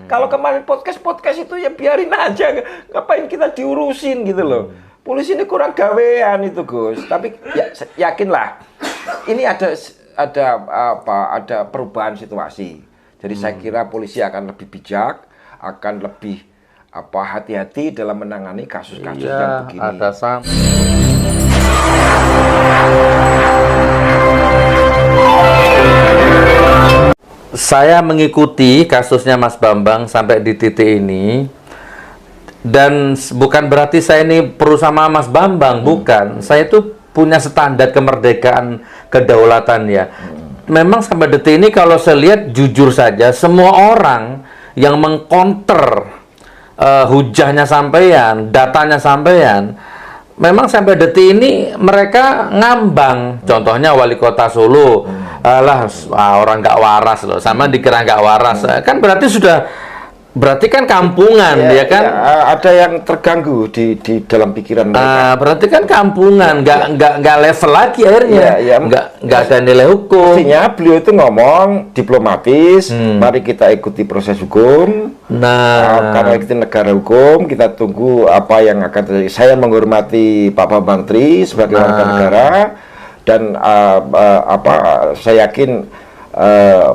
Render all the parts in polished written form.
Kalau kemarin podcast itu ya biarin aja, ngapain kita diurusin gitu loh. Polisi ini kurang gawean itu Gus. Tapi ya, yakinlah, ini ada perubahan situasi. Jadi saya kira polisi akan lebih bijak, akan lebih hati-hati dalam menangani kasus-kasus yang begini. Saya mengikuti kasusnya Mas Bambang sampai di titik ini, dan bukan berarti saya ini perlu sama Mas Bambang, bukan. Saya itu punya standar kemerdekaan kedaulatan ya. Memang sampai detik ini kalau saya lihat jujur saja, semua orang yang mengcounter hujahnya sampean, datanya sampean, memang sampai detik ini mereka ngambang. Contohnya wali kota Solo, orang nggak waras loh, sama dikira nggak waras, kan berarti kan kampungan, ya kan? Ya, ada yang terganggu di dalam pikiran mereka. Berarti kan kampungan, nggak level lagi akhirnya, nggak ada nilai hukum. Artinya beliau itu ngomong diplomatis, mari kita ikuti proses hukum. Karena kita negara hukum, kita tunggu apa yang akan terjadi. Saya menghormati Pak Bambang Tri sebagai warga negara, dan saya yakin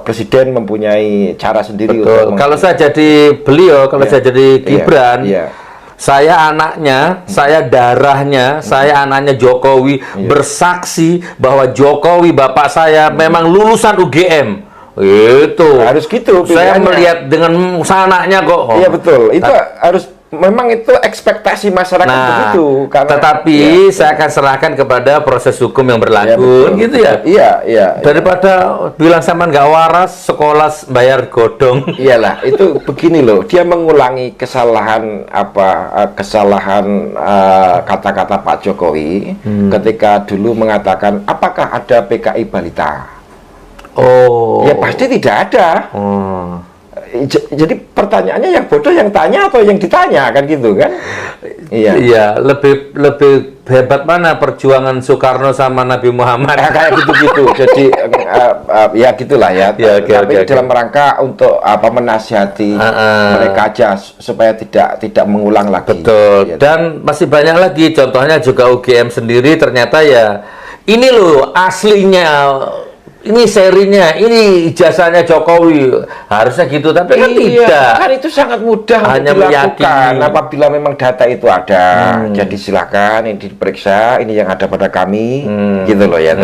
Presiden mempunyai cara sendiri. Betul. Kalau saya jadi beliau, kalau saya jadi Gibran, saya anaknya, saya darahnya, saya anaknya Jokowi, bersaksi bahwa Jokowi bapak saya memang lulusan UGM. Itu harus gitu. Saya melihat dengan sananya kok. Iya betul. Itu harus. Memang itu ekspektasi masyarakat begitu. Tetapi saya akan serahkan kepada proses hukum yang berlaku, gitu ya. Iya. Daripada bilang sama nggak waras, sekolah bayar godong. Iyalah, itu begini loh. Dia mengulangi kesalahan kata-kata Pak Jokowi ketika dulu mengatakan apakah ada PKI balita. Ya pasti tidak ada. Jadi pertanyaannya yang bodoh yang tanya atau yang ditanya, kan gitu kan? Iya, lebih hebat mana perjuangan Soekarno sama Nabi Muhammad? Kayak gitu-gitu. Jadi ya gitulah ya. Tapi dalam rangka untuk menasihati mereka aja supaya tidak mengulang lagi. Betul. Dan masih banyak lagi. Contohnya juga UGM sendiri ternyata ya ini loh aslinya. Ini serinya, ini ijazahnya Jokowi, harusnya gitu, tapi kan tidak. Kan itu sangat mudah hanya untuk dilakukan meyakini. Apabila memang data itu ada. Jadi silakan ini diperiksa, ini yang ada pada kami, gitu loh ya.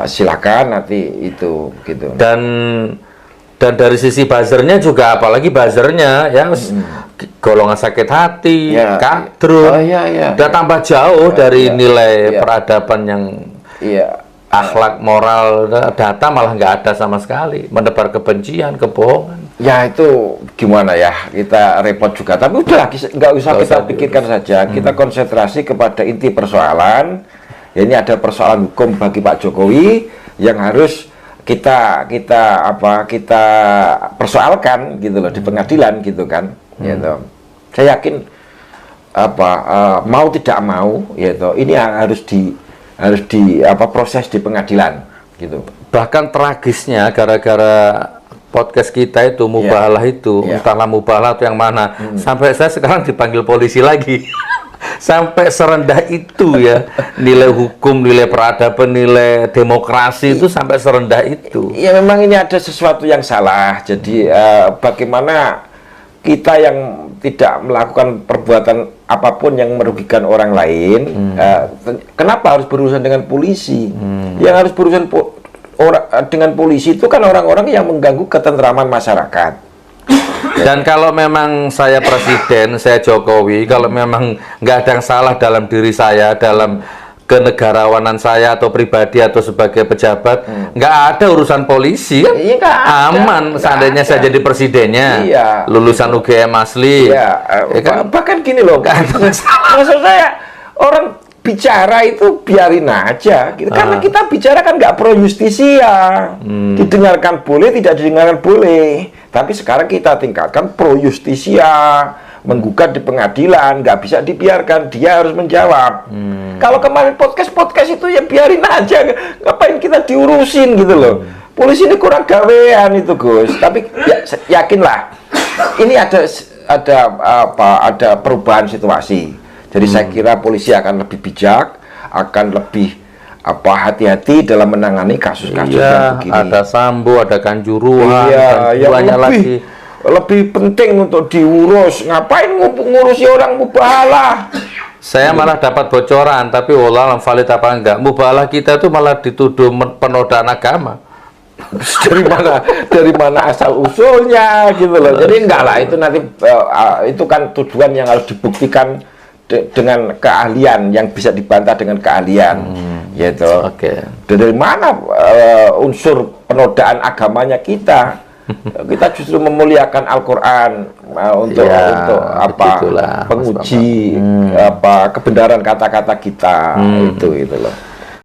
Silakan nanti itu, gitu. Dan dari sisi buzzernya juga, apalagi buzzernya ya golongan sakit hati, kadrun, udah tambah jauh dari nilai peradaban yang akhlak, moral, data malah nggak ada sama sekali, menebar kebencian, kebohongan. Ya itu gimana ya, kita repot juga. Tapi udah nggak usah kita pikirkan saja. Kita konsentrasi kepada inti persoalan. Ya, ini ada persoalan hukum bagi Pak Jokowi yang harus kita persoalkan gitu loh di pengadilan gitu kan. Gitu. Saya yakin mau tidak mau, gitu. Ini harus proses di pengadilan gitu. Bahkan tragisnya gara-gara podcast kita itu mubahalah itu, entahlah mubahalah atau yang mana, sampai saya sekarang dipanggil polisi lagi. Sampai serendah itu ya, nilai hukum, nilai peradaban, nilai demokrasi itu sampai serendah itu. Ya memang ini ada sesuatu yang salah. Jadi bagaimana kita yang tidak melakukan perbuatan apapun yang merugikan orang lain, kenapa harus berurusan dengan polisi? Yang harus berurusan dengan polisi itu kan orang-orang yang mengganggu ketentraman masyarakat. Dan kalau memang saya presiden, saya Jokowi, kalau memang nggak ada yang salah dalam diri saya, dalam kenegarawanan saya atau pribadi atau sebagai pejabat, nggak ada urusan polisi kan? Aman. Seandainya saya jadi presidennya, lulusan UGM asli. Bahkan gini loh, maksud saya orang bicara itu biarin aja, gitu. Karena kita bicara kan nggak pro justisia, didengarkan boleh, tidak didengarkan boleh. Tapi sekarang kita tingkatkan pro justisia, menggugat di pengadilan, nggak bisa dibiarkan, dia harus menjawab. Kalau kemarin podcast itu ya biarin aja, ngapain kita diurusin gitu loh. polisi ini kurang gawean itu Gus. Tapi yakinlah ini ada perubahan situasi. Jadi saya kira polisi akan lebih bijak, akan lebih hati-hati dalam menangani kasus-kasus yang begini. Ada Sambo, ada Kanjuruhan, yang lebih penting untuk diurus. Ngapain ngurusi orang mubahalah? Saya malah dapat bocoran, tapi wallah valid apa enggak? Mubahalah kita tuh malah dituduh penodaan agama. Dari mana asal usulnya gitu loh. Jadi enggak lah, itu nanti itu kan tuduhan yang harus dibuktikan dengan keahlian yang bisa dibantah dengan keahlian, gitu. Dari mana unsur penodaan agamanya kita? Kita justru memuliakan Al-Quran untuk penguji kebenaran kata-kata kita, itu loh.